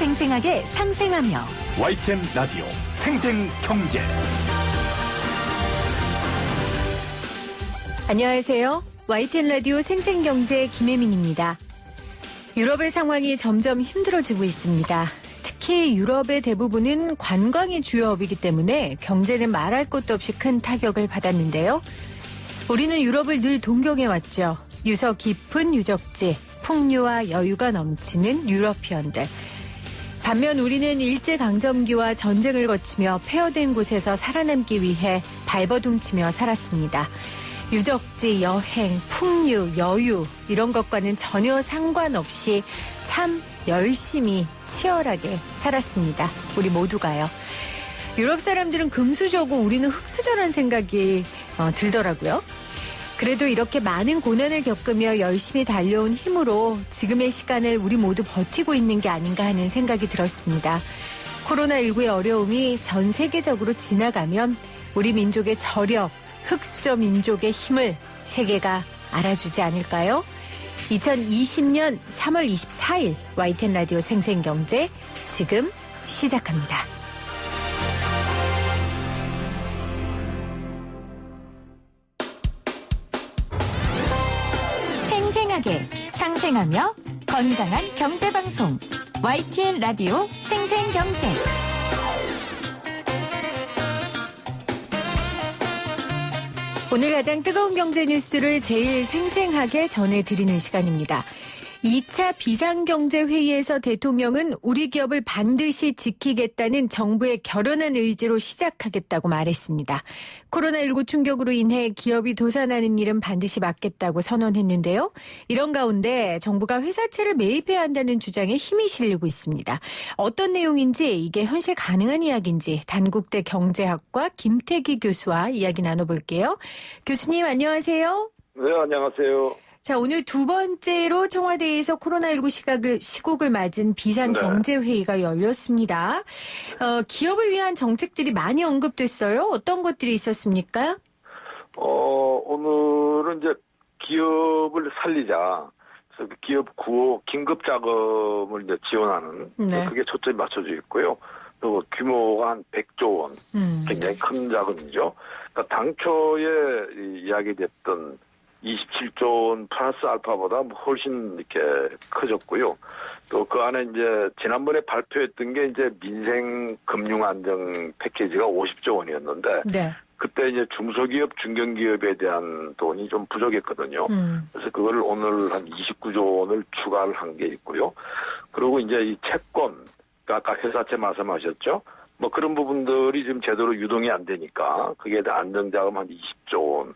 생생하게 상생하며 YTN 라디오 생생경제. 안녕하세요. YTN 라디오 생생경제 김혜민입니다. 유럽의 상황이 점점 힘들어지고 있습니다. 특히 유럽의 대부분은 관광이 주요업이기 때문에 경제는 말할 것도 없이 큰 타격을 받았는데요. 우리는 유럽을 늘 동경해왔죠. 유서 깊은 유적지, 풍류와 여유가 넘치는 유러피언들. 반면 우리는 일제강점기와 전쟁을 거치며 폐허된 곳에서 살아남기 위해 발버둥치며 살았습니다. 유적지, 여행, 풍류, 여유 이런 것과는 전혀 상관없이 참 열심히 치열하게 살았습니다. 우리 모두가요. 유럽 사람들은 금수저고 우리는 흙수저라는 생각이 들더라고요. 그래도 이렇게 많은 고난을 겪으며 열심히 달려온 힘으로 지금의 시간을 우리 모두 버티고 있는 게 아닌가 하는 생각이 들었습니다. 코로나19의 어려움이 전 세계적으로 지나가면 우리 민족의 저력, 흙수저 민족의 힘을 세계가 알아주지 않을까요? 2020년 3월 24일 YTN 라디오 생생경제 지금 시작합니다. 생생하게 상생하며 건강한 경제방송 YTN 라디오 생생경제. 오늘 가장 뜨거운 경제 뉴스를 제일 생생하게 전해드리는 시간입니다. 2차 비상경제회의에서 대통령은 우리 기업을 반드시 지키겠다는 정부의 결연한 의지로 시작하겠다고 말했습니다. 코로나19 충격으로 인해 기업이 도산하는 일은 반드시 막겠다고 선언했는데요. 이런 가운데 정부가 회사채를 매입해야 한다는 주장에 힘이 실리고 있습니다. 어떤 내용인지 이게 현실 가능한 이야기인지 단국대 경제학과 김태기 교수와 이야기 나눠볼게요. 교수님 안녕하세요. 네, 안녕하세요. 자, 오늘 두 번째로 청와대에서 코로나19 시국을 맞은 비상경제회의가 열렸습니다. 기업을 위한 정책들이 많이 언급됐어요. 어떤 것들이 있었습니까? 오늘은 이제 기업을 살리자. 그래서 기업 구호 긴급 자금을 이제 지원하는 그게 초점이 맞춰져 있고요. 또 규모가 한 100조 원. 굉장히 큰 자금이죠. 그러니까 당초에 이야기됐던 27조 원 플러스 알파보다 훨씬 이렇게 커졌고요. 또 그 안에 이제 지난번에 발표했던 게 이제 민생 금융 안정 패키지가 50조 원이었는데 네. 그때 이제 중소기업, 중견기업에 대한 돈이 좀 부족했거든요. 그래서 그걸 오늘 한 29조 원을 추가를 한 게 있고요. 그리고 이제 이 채권, 아까 회사채 말씀하셨죠? 뭐 그런 부분들이 지금 제대로 유동이 안 되니까 그게 안정자금 한 20조 원.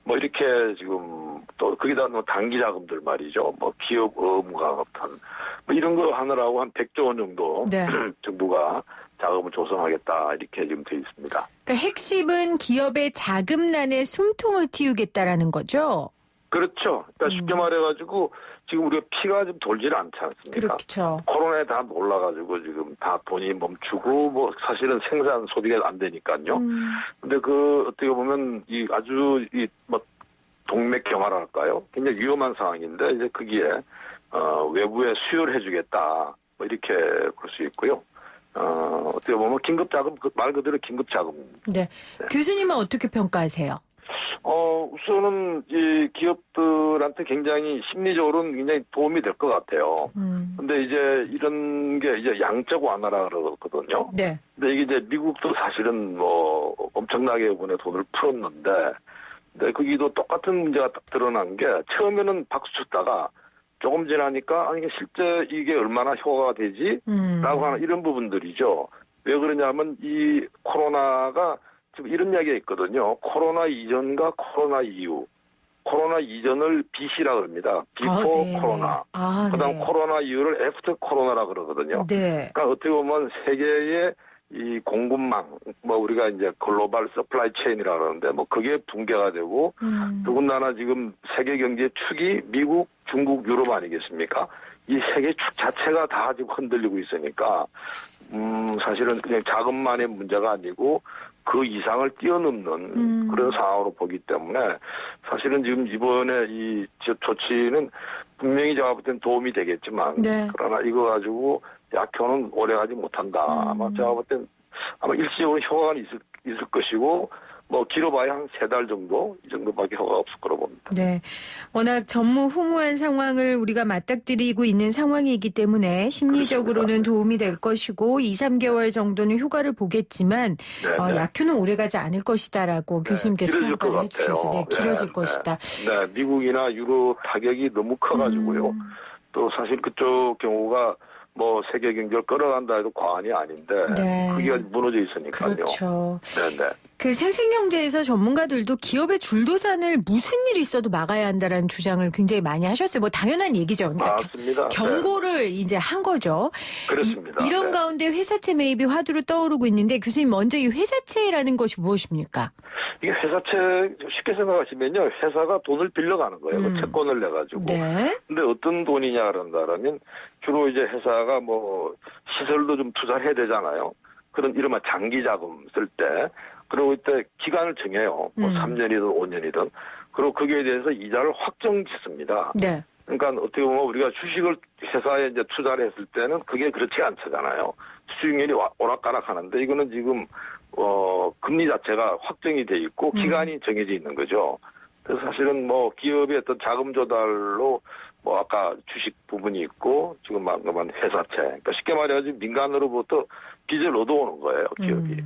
뭐 이렇게 지금 또 거기다 뭐 단기 자금들 말이죠. 뭐 기업 의무가 같은 뭐 이런 거 하느라고 한 100조 원 정도 네. 정부가 자금을 조성하겠다 이렇게 지금 돼 있습니다. 그러니까 핵심은 기업의 자금난에 숨통을 틔우겠다라는 거죠? 그렇죠. 그러니까 쉽게 말해가지고 지금 우리가 피가 좀 돌질 않지 않습니까? 그렇죠. 코로나에 다 놀라가지고 지금 다 돈이 멈추고 뭐 사실은 생산 소비가 안 되니까요. 근데 그 어떻게 보면 이 아주 이 뭐 동맥경화랄까요? 굉장히 위험한 상황인데 이제 거기에 외부에 수혈을 해주겠다 뭐 이렇게 볼 수 있고요. 어떻게 보면 긴급 자금 말 그대로 긴급 자금. 네. 교수님은 어떻게 평가하세요? 우선은 이 기업들한테 굉장히 심리적으로는 굉장히 도움이 될 것 같아요. 근데 이제 이런 게 이제 양적 완화라 그러거든요. 네. 근데 이게 이제 미국도 사실은 뭐 엄청나게 이번에 돈을 풀었는데, 근데 거기도 똑같은 문제가 딱 드러난 게 처음에는 박수 쳤다가 조금 지나니까 아니 실제 이게 얼마나 효과가 되지? 라고 하는 이런 부분들이죠. 왜 그러냐면 이 코로나가 지금 이런 이야기가 있거든요. 코로나 이전과 코로나 이후. 코로나 이전을 BC라 그럽니다. 비포 코로나. 그다음 코로나 이후를 애프터 코로나라 그러거든요. 네. 그러니까 어떻게 보면 세계의 이 공급망, 뭐 우리가 이제 글로벌 서플라이 체인이라 그러는데 뭐 그게 붕괴가 되고 더군다나 지금 세계 경제 축이 미국, 중국, 유럽 아니겠습니까? 이 세계 축 자체가 다 지금 흔들리고 있으니까 사실은 그냥 자금만의 문제가 아니고 그 이상을 뛰어넘는 그런 상황으로 보기 때문에 사실은 지금 이번에 이 조치는 분명히 제가 볼 땐 도움이 되겠지만 네. 그러나 이거 가지고 약효는 오래가지 못한다. 아마 제가 볼 땐 아마 일시적으로 효과가 있을 것이고 뭐 길어봐야 한 3달 정도 이 정도밖에 효과가 없을 거로 봅니다. 네. 워낙 전무후무한 상황을 우리가 맞닥뜨리고 있는 상황이기 때문에 심리적으로는 도움이 될 것이고 2, 3개월 정도는 효과를 보겠지만 네. 약효는 오래가지 않을 것이다라고 교수님께서 길어질 것 평가를 같아요. 해주셔서 길어질 네. 것이다. 네, 미국이나 유럽 타격이 너무 커가지고요. 또 사실 그쪽 경우가 뭐 세계 경제를 끌어간다 해도 과언이 아닌데 네. 그게 무너져 있으니까요. 그렇죠. 네네. 그 생생경제에서 전문가들도 기업의 줄도산을 무슨 일이 있어도 막아야 한다라는 주장을 굉장히 많이 하셨어요. 뭐 당연한 얘기죠. 그러니까 맞습니다. 경고를 이제 한 거죠. 그렇습니다. 이런 네. 가운데 회사채 매입이 화두로 떠오르고 있는데 교수님 먼저 이 회사채라는 것이 무엇입니까? 이게 회사채 쉽게 생각하시면요. 회사가 돈을 빌려가는 거예요. 그 채권을 내가지고. 네. 근데 어떤 돈이냐 그런다면 주로 이제 회사가 뭐 시설도 좀 투자를 해야 되잖아요. 그런 이른바 장기 자금 쓸 때. 그리고 이때 기간을 정해요. 뭐 3년이든 5년이든. 그리고 거기에 대해서 이자를 확정 짓습니다. 네. 그러니까 어떻게 보면 우리가 주식을 회사에 이제 투자를 했을 때는 그게 그렇지 않잖아요. 수익률이 오락가락 하는데 이거는 지금 금리 자체가 확정이 돼 있고 기간이 정해져 있는 거죠. 그래서 사실은 뭐 기업의 어떤 자금 조달로 뭐 아까 주식 부분이 있고 지금 방금한 회사채. 그러니까 쉽게 말해가지고 민간으로부터 빚을 얻어오는 거예요, 기업이.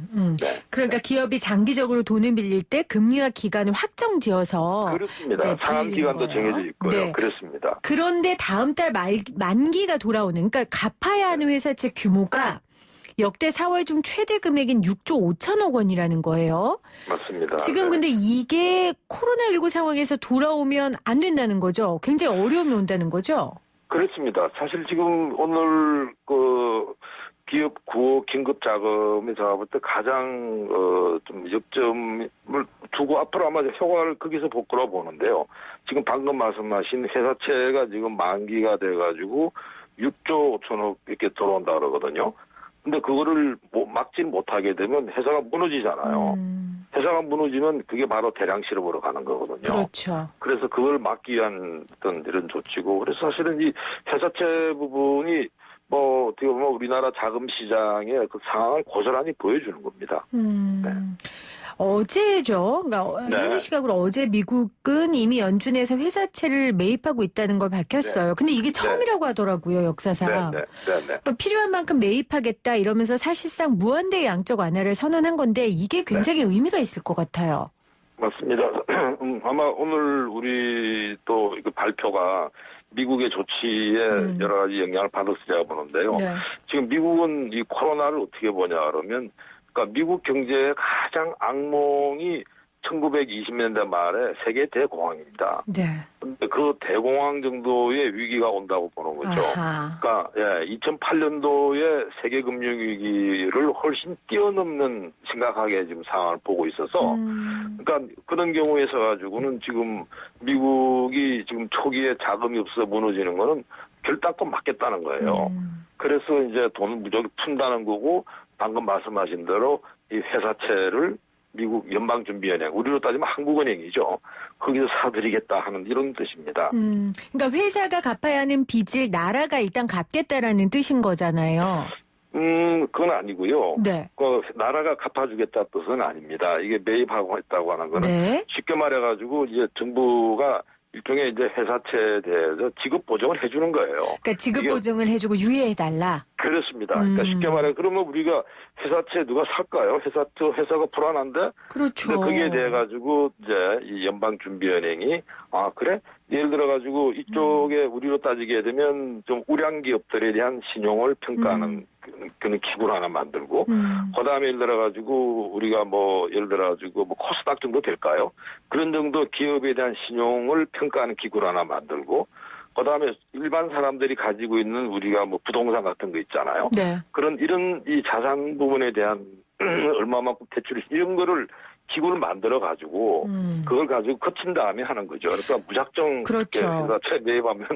네. 그러니까 기업이 장기적으로 돈을 빌릴 때 금리와 기간을 확정지어서 그렇습니다. 상환 기간도 정해져 있고요. 네. 그렇습니다. 그런데 다음 달 만기가 돌아오는 그러니까 갚아야 하는 회사채 규모가 역대 4월 중 최대 금액인 6조 5천억 원이라는 거예요. 맞습니다. 지금 네. 근데 이게 코로나19 상황에서 돌아오면 안 된다는 거죠. 굉장히 어려움이 온다는 거죠. 그렇습니다. 사실 지금 오늘 그 기업 구호 긴급 자금에 제가 볼 때 가장 좀 역점을 두고 앞으로 아마 효과를 거기서 볼 거라고 보는데요. 지금 방금 말씀하신 회사채가 지금 만기가 돼가지고 6조 5천억 이렇게 들어온다 그러거든요. 근데 그거를 막지 못하게 되면 회사가 무너지잖아요. 회사가 무너지면 그게 바로 대량 실업으로 가는 거거든요. 그렇죠. 그래서 그걸 막기 위한 어떤 이런 조치고, 그래서 사실은 이 회사채 부분이 뭐 어떻게 보면 우리나라 자금 시장의 그 상황을 고스란히 보여주는 겁니다. 네. 어제죠. 그러니까 네. 현지 시각으로 어제 미국은 이미 연준에서 회사채를 매입하고 있다는 걸 밝혔어요. 근데 이게 처음이라고 하더라고요, 역사상. 네. 필요한 만큼 매입하겠다 이러면서 사실상 무한대 양적 완화를 선언한 건데 이게 굉장히 의미가 있을 것 같아요. 맞습니다. 아마 오늘 우리 또 그 발표가 미국의 조치에 여러 가지 영향을 받았을 제가 보는데요. 네. 지금 미국은 이 코로나를 어떻게 보냐 그러면, 그러니까 미국 경제의 가장 악몽이 1920년대 말에 세계 대공황입니다. 네. 근데 그 대공황 정도의 위기가 온다고 보는 거죠. 아하. 그러니까 2008년도에 세계 금융 위기를 훨씬 뛰어넘는 심각하게 지금 상황을 보고 있어서, 그러니까 그런 경우에서 가지고는 지금 미국이 지금 초기에 자금이 없어 무너지는 거는 결단코 막겠다는 거예요. 그래서 이제 돈을 무조건 푼다는 거고, 방금 말씀하신 대로 이 회사채를 미국 연방준비은행, 우리로 따지면 한국은행이죠. 거기서 사들이겠다 하는 이런 뜻입니다. 그러니까 회사가 갚아야 하는 빚을 나라가 일단 갚겠다라는 뜻인 거잖아요. 그건 아니고요. 네. 그 나라가 갚아주겠다 뜻은 아닙니다. 이게 매입하고 했다고 하는 거는 네. 쉽게 말해가지고 이제 정부가 일종의 이제 회사채에 대해서 지급 보증을 해주는 거예요. 그러니까 지급 보증을 해주고 유예해달라. 그렇습니다. 그러니까 쉽게 말해 그러면 우리가 회사채 누가 살까요? 회사가 불안한데. 그렇죠. 근데 거기에 대해 가지고 이제 이 연방준비은행이 그래? 예를 들어 가지고 이쪽에 우리로 따지게 되면 좀 우량 기업들에 대한 신용을 평가하는 그런 기구를 하나 만들고, 그다음에 예를 들어 가지고 우리가 뭐 예를 들어 가지고 뭐 코스닥 정도 될까요? 그런 정도 기업에 대한 신용을 평가하는 기구를 하나 만들고, 그다음에 일반 사람들이 가지고 있는 우리가 뭐 부동산 같은 거 있잖아요. 네. 이런 이 자산 부분에 대한 얼마만큼 대출이 이런 거를 기구를 만들어 가지고 그걸 가지고 거친 다음에 하는 거죠. 그러니까 무작정 그렇죠. 회사채 매입하면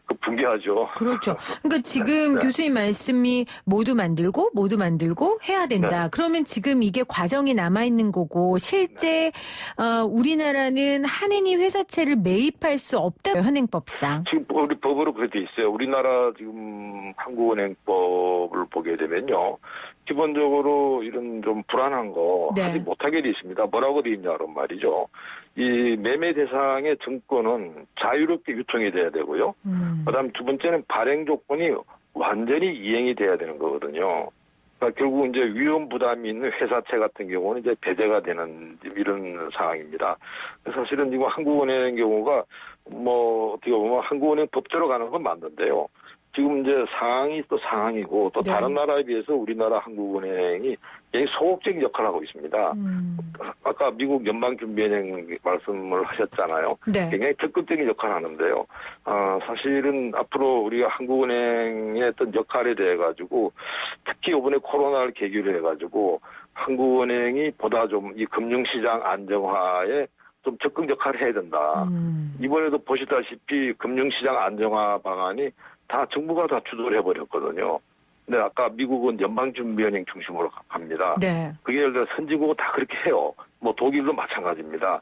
그 붕괴하죠. 그렇죠. 그러니까 지금 네. 교수님 말씀이 모두 만들고 해야 된다. 네. 그러면 지금 이게 과정이 남아있는 거고 실제 우리나라는 한인이 회사채를 매입할 수 없다. 현행법상. 지금 우리 법으로 그렇게 돼 있어요. 우리나라 지금 한국은행법을 보게 되면요. 기본적으로 이런 좀 불안한 거 네. 하지 못하게 돼 있습니다. 뭐라고 돼 있냐는 말이죠. 이 매매 대상의 증권은 자유롭게 유통이 돼야 되고요. 그다음 두 번째는 발행 조건이 완전히 이행이 돼야 되는 거거든요. 그러니까 결국 이제 위험 부담이 있는 회사채 같은 경우는 이제 배제가 되는 이런 상황입니다. 사실은 지금 한국은행 경우가 뭐 어떻게 보면 한국은행 법대로 가는 건 맞는데요. 지금 이제 상황이 또 상황이고 또 네. 다른 나라에 비해서 우리나라 한국은행이 굉장히 소극적인 역할을 하고 있습니다. 아까 미국 연방준비은행 말씀을 하셨잖아요. 네. 굉장히 적극적인 역할을 하는데요. 사실은 앞으로 우리가 한국은행의 어떤 역할에 대해 가지고 특히 이번에 코로나를 계기로 해가지고 한국은행이 보다 좀 이 금융시장 안정화에 좀 적극 역할을 해야 된다. 이번에도 보시다시피 금융시장 안정화 방안이 다 정부가 다 주도를 해버렸거든요. 근데 아까 미국은 연방준비은행 중심으로 갑니다. 네. 그게 예를 들어 선진국은 다 그렇게 해요. 뭐 독일도 마찬가지입니다.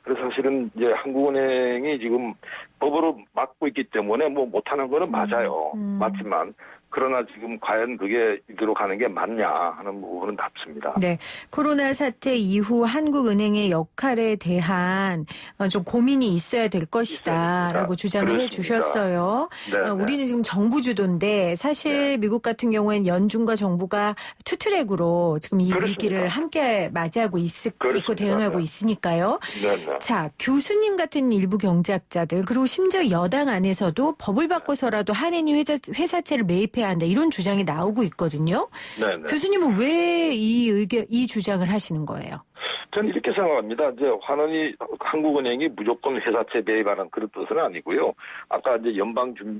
그래서 사실은 이제 한국은행이 지금 법으로 막고 있기 때문에 뭐 못하는 거는 맞아요. 맞지만 그러나 지금 과연 그게 이대로 가는 게 맞냐 하는 부분은 답습니다. 네. 코로나 사태 이후 한국은행의 역할에 대한 좀 고민이 있어야 될 것이다라고 주장을 그렇습니다. 해주셨어요. 네, 우리는 지금 정부 주도인데 사실 미국 같은 경우에는 연준과 정부가 투트랙으로 지금 이 그렇습니다. 위기를 함께 맞이하고 있고 그렇습니다. 대응하고 네. 있으니까요. 네. 자, 교수님 같은 일부 경제학자들 그리고 심지어 여당 안에서도 법을 바꿔서라도 한인이 회사채를 매입해야 한다 이런 주장이 나오고 있거든요. 네. 교수님은 왜 이 주장을 하시는 거예요? 저는 이렇게 생각합니다. 이제 한국은행이 무조건 회사채 매입하는 그런 뜻은 아니고요. 아까 이제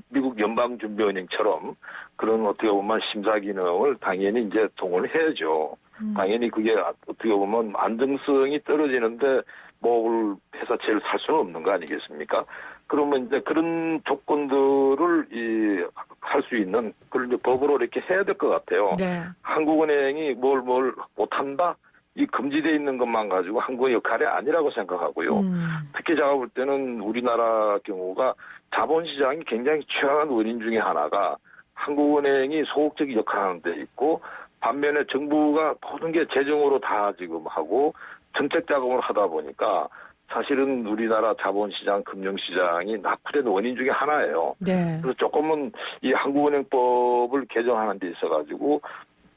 미국 연방준비은행처럼 그런 어떻게 보면 심사 기능을 당연히 이제 동원을 해야죠. 당연히 그게 어떻게 보면 안정성이 떨어지는데 뭐 회사채를 살 수는 없는 거 아니겠습니까? 그러면 이제 그런 조건들을 할 수 있는 그걸 이제 법으로 이렇게 해야 될 것 같아요. 네. 한국은행이 뭘 못한다? 이 금지되어 있는 것만 가지고 한국의 역할이 아니라고 생각하고요. 특히 제가 볼 때는 우리나라 경우가 자본시장이 굉장히 취약한 원인 중에 하나가 한국은행이 소극적인 역할을 하는 데 있고 반면에 정부가 모든 게 재정으로 다 지금 하고 정책 자금을 하다 보니까 사실은 우리나라 자본시장, 금융시장이 낙후된 원인 중에 하나예요. 네. 그래서 조금은 이 한국은행법을 개정하는 데 있어가지고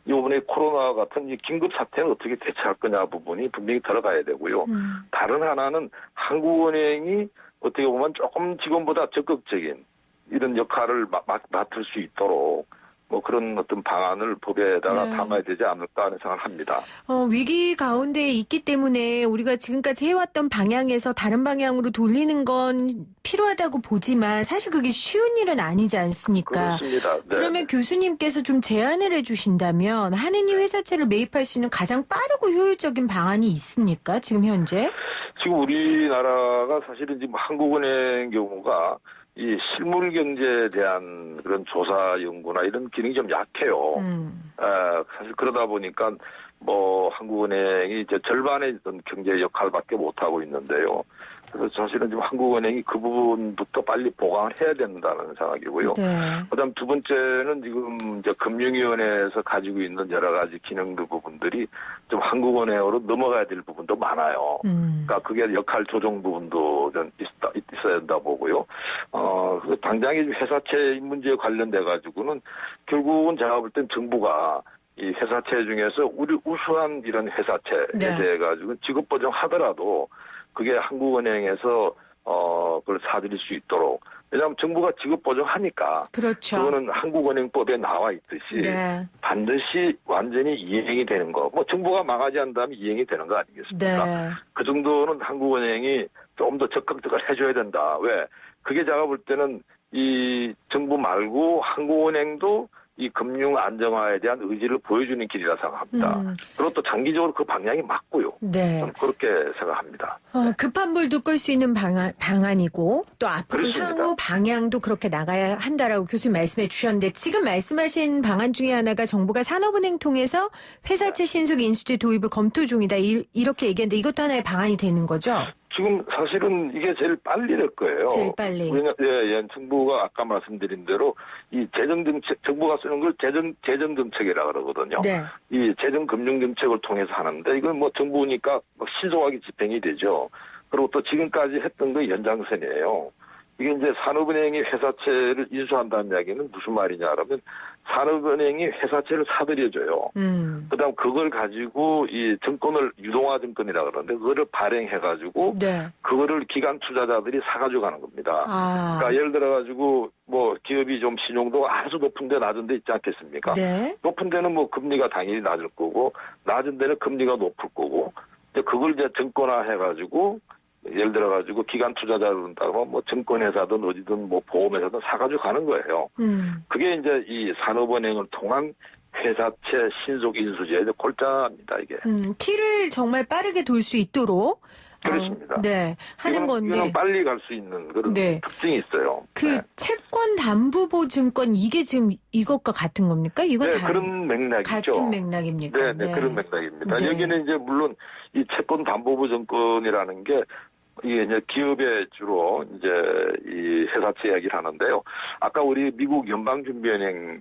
이번에 코로나 같은 이 긴급 사태는 어떻게 대처할 거냐 부분이 분명히 들어가야 되고요. 다른 하나는 한국은행이 어떻게 보면 조금 지금보다 적극적인 이런 역할을 맡을 수 있도록 뭐 그런 어떤 방안을 법에다가 네. 담아야 되지 않을까 하는 생각을 합니다. 위기 가운데 있기 때문에 우리가 지금까지 해왔던 방향에서 다른 방향으로 돌리는 건 필요하다고 보지만 사실 그게 쉬운 일은 아니지 않습니까? 그렇습니다. 네. 그러면 교수님께서 좀 제안을 해주신다면 한인이 회사채를 매입할 수 있는 가장 빠르고 효율적인 방안이 있습니까? 지금 현재? 지금 우리나라가 사실은 지금 한국은행 경우가 이 실물 경제에 대한 그런 조사 연구나 이런 기능이 좀 약해요. 사실 그러다 보니까 뭐 한국은행이 이제 절반의 어떤 경제 역할밖에 못 하고 있는데요. 그래서 사실은 지금 한국은행이 그 부분부터 빨리 보강을 해야 된다는 생각이고요. 네. 그다음 두 번째는 지금 이제 금융위원회에서 가지고 있는 여러 가지 기능들 부분들이 좀 한국은행으로 넘어가야 될 부분도 많아요. 그러니까 그게 역할 조정 부분도 좀 있어야 된다 보고요. 당장에 회사채 문제에 관련돼 가지고는 결국은 제가 볼 땐 정부가 이 회사채 중에서 우수한 이런 회사채에 네. 대해 가지고 지급 보정하더라도 그게 한국은행에서 그걸 사들일 수 있도록. 왜냐하면 정부가 지급 보정하니까 그렇죠. 그거는 한국은행법에 나와 있듯이 네. 반드시 완전히 이행이 되는 거. 뭐 정부가 망하지 않다면 이행이 되는 거 아니겠습니까? 네. 그 정도는 한국은행이 좀 더 적극적으로 해줘야 된다. 왜? 그게 제가 볼 때는 이 정부 말고 한국은행도 이 금융 안정화에 대한 의지를 보여주는 길이라 생각합니다. 그리고 또 장기적으로 그 방향이 맞고요. 네. 저는 그렇게 생각합니다. 급한 불도 끌 수 있는 방안이고 또 앞으로 그렇습니다. 향후 방향도 그렇게 나가야 한다라고 교수님 말씀해 주셨는데 지금 말씀하신 방안 중에 하나가 정부가 산업은행 통해서 회사채 신속 인수제 도입을 검토 중이다 이렇게 얘기했는데 이것도 하나의 방안이 되는 거죠? 지금 사실은 이게 제일 빨리 될 거예요. 제일 빨리. 정부가 아까 말씀드린 대로 이 재정정책, 정부가 쓰는 걸 재정정책이라 그러거든요. 네. 이 재정금융정책을 통해서 하는데 이건 뭐 정부니까 신속하게 집행이 되죠. 그리고 또 지금까지 했던 거 연장선이에요. 이게 이제 산업은행이 회사채를 인수한다는 이야기는 무슨 말이냐 하면 산업은행이 회사채를 사들여줘요. 그다음 그걸 가지고 이 증권을 유동화 증권이라 그러는데 그거를 발행해가지고 네. 그거를 기관 투자자들이 사가지고 가는 겁니다. 그러니까 예를 들어가지고 뭐 기업이 좀 신용도가 아주 높은데 낮은데 있지 않겠습니까? 네. 높은 데는 뭐 금리가 당연히 낮을 거고 낮은 데는 금리가 높을 거고 이제 그걸 이제 증권화 해가지고 예를 들어가지고 기관 투자자를 한다고 뭐 증권회사든 어디든 뭐 보험회사든 사가지고 가는 거예요. 그게 이제 이 산업은행을 통한 회사채 신속 인수제의 골자입니다, 이게. 키를 정말 빠르게 돌 수 있도록. 그렇습니다. 네. 하는 건데. 이거는 빨리 갈 수 있는 그런 네. 특징이 있어요. 그 채권 담보보증권 이게 지금 이것과 같은 겁니까? 이건 네, 다른 그런 맥락이죠. 같은 맥락입니까? 네, 그런 맥락입니다. 네. 여기는 이제 물론 이 채권 담보보증권이라는 게 이게 이제 기업에 주로 이제 이 회사채 이야기를 하는데요. 아까 우리 미국 연방준비은행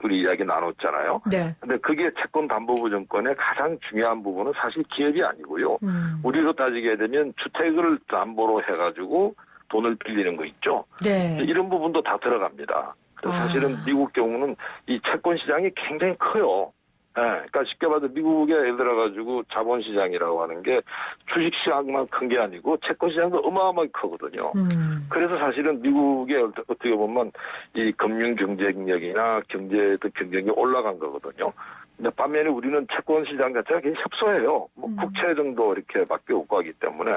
우리 이야기 나눴잖아요. 네. 근데 그게 채권 담보보증권의 가장 중요한 부분은 사실 기업이 아니고요. 우리로 따지게 되면 주택을 담보로 해가지고 돈을 빌리는 거 있죠. 네. 이런 부분도 다 들어갑니다. 그래서 사실은 미국 경우는 이 채권 시장이 굉장히 커요. 네, 그러니까 쉽게 말해서 미국에 예를 들어가지고 자본시장이라고 하는 게 주식시장만 큰 게 아니고 채권시장도 어마어마하게 크거든요. 그래서 사실은 미국에 어떻게 보면 이 금융 경쟁력이나 경제의 경쟁력이 올라간 거거든요. 근데 반면에 우리는 채권시장 자체가 굉장히 협소해요. 뭐 국채 정도 이렇게밖에 없고 하기 때문에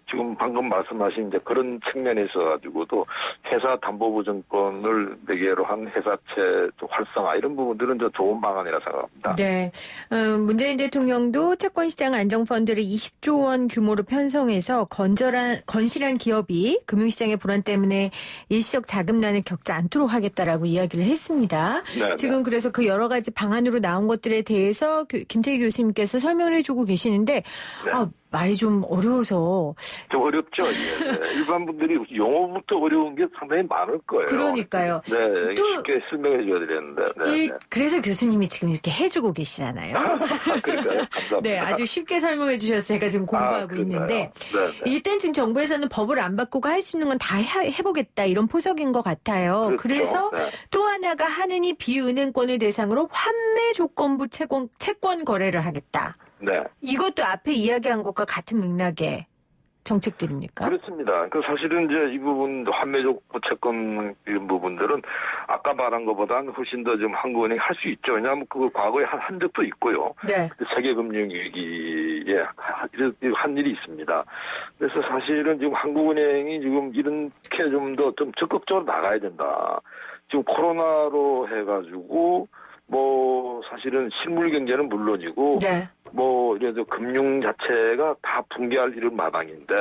지금 방금 말씀하신 이제 그런 측면에 있어가지고도 회사 담보보증권을 매개로 한 회사채 활성화 이런 부분들은 저 좋은 방안이라 생각합니다. 네. 문재인 대통령도 채권시장 안정펀드를 20조 원 규모로 편성해서 건실한 기업이 금융시장의 불안 때문에 일시적 자금난을 겪지 않도록 하겠다라고 이야기를 했습니다. 네, 지금 그래서 그 여러 가지 방안으로 나온 것들에 대해서 김태희 교수님께서 설명을 해주고 계시는데 네. 말이 좀 어려워서 좀 어렵죠. 예. 네. 일반 분들이 용어부터 어려운 게 상당히 많을 거예요. 그러니까요. 네, 또 쉽게 설명해 줘야 되는데. 네. 그래서 교수님이 지금 이렇게 해주고 계시잖아요. 그러니까요. 감사합니다. 네, 아주 쉽게 설명해 주셔서 제가 지금 공부하고 있는데 네. 일단 지금 정부에서는 법을 안 바꾸고 할 수 있는 건 다 해보겠다 이런 포석인 것 같아요. 그렇죠. 그래서 네. 또 하나가 하느니 비은행권을 대상으로 환매 조건부 채권 거래를 하겠다. 네. 이것도 앞에 이야기한 것과 같은 맥락의 정책들입니까? 그렇습니다. 그 사실은 이제 이 부분 환매적 채권 이런 부분들은 아까 말한 것보다는 훨씬 더 좀 한국은행이 할 수 있죠. 왜냐하면 그 과거에 한 적도 있고요. 네. 세계금융위기에 한 일이 있습니다. 그래서 사실은 지금 한국은행이 지금 이렇게 좀 더 좀 적극적으로 나가야 된다. 지금 코로나로 해가지고 뭐 사실은 실물 경제는 물론이고 네. 뭐 이래서 금융 자체가 다 붕괴할 이런 마당인데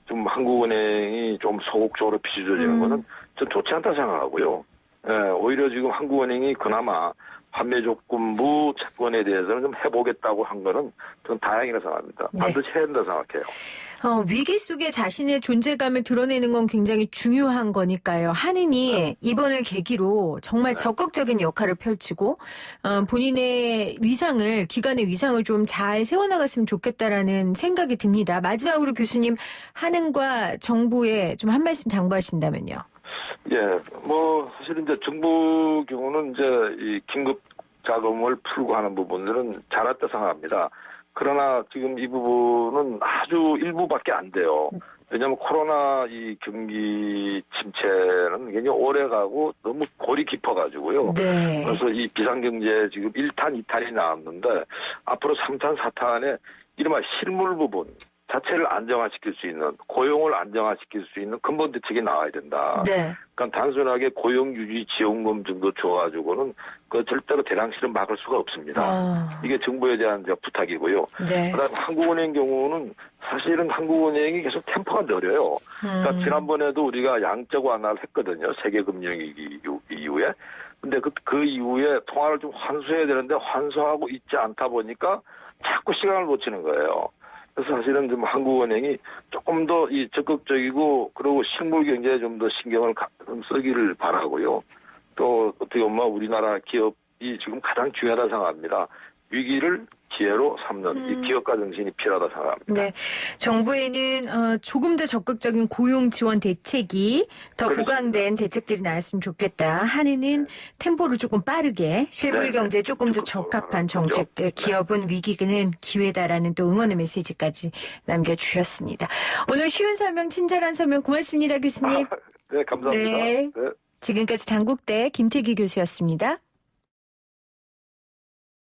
좀 한국은행이 좀 소극적으로 비춰지는 거는 좀 좋지 않다 생각하고요. 예, 오히려 지금 한국은행이 그나마 환매 조건부 채권에 대해서는 좀 해보겠다고 한 거는 좀 다행이라 생각합니다. 네. 반드시 해야 된다 생각해요. 위기 속에 자신의 존재감을 드러내는 건 굉장히 중요한 거니까요. 하느니 이번을 계기로 정말 적극적인 역할을 펼치고 본인의 위상을 기관의 위상을 좀 잘 세워나갔으면 좋겠다라는 생각이 듭니다. 마지막으로 교수님 한은과 정부에 좀 한 말씀 당부하신다면요. 예, 뭐 사실은 이제 정부 경우는 이제 이 긴급 자금을 풀고 하는 부분들은 잘했다 생각합니다. 그러나 지금 이 부분은 아주 일부밖에 안 돼요. 왜냐하면 코로나 이 경기 침체는 굉장히 오래 가고 너무 골이 깊어가지고요. 네. 그래서 이 비상경제 지금 1탄, 2탄이 나왔는데 앞으로 3탄, 4탄에 이른바 실물 부분, 자체를 안정화시킬 수 있는, 고용을 안정화시킬 수 있는 근본 대책이 나와야 된다. 네. 그러니까 단순하게 고용 유지 지원금 정도 줘가지고는 그 절대로 대량실은 막을 수가 없습니다. 이게 정부에 대한 이제 부탁이고요. 네. 그다음 한국은행 경우는 사실은 한국은행이 계속 템포가 느려요. 그러니까 지난번에도 우리가 양적 완화를 했거든요. 세계금융위기 이후에. 근데 그 이후에 통화를 좀 환수해야 되는데 환수하고 있지 않다 보니까 자꾸 시간을 놓치는 거예요. 그래서 사실은 좀 한국은행이 조금 더 이 적극적이고 그리고 실물 경제에 좀 더 신경을 좀 쓰기를 바라고요. 또 어떻게 보면 우리나라 기업이 지금 가장 중요하다 생각합니다. 위기를 기회로 삼는 이 기업가 정신이 필요하다 생각합니다. 네. 정부에는 조금 더 적극적인 고용 지원 대책이 더 그렇습니다. 보강된 대책들이 나왔으면 좋겠다. 한해는 템포를 조금 빠르게 실물 네, 경제에 조금 더 적극적으로 적합한 하는 거죠. 정책들, 기업은 위기는 기회다라는 또 응원의 메시지까지 남겨주셨습니다. 오늘 쉬운 설명, 친절한 설명 고맙습니다, 교수님. 네, 감사합니다. 네. 네. 지금까지 당국대 김태기 교수였습니다.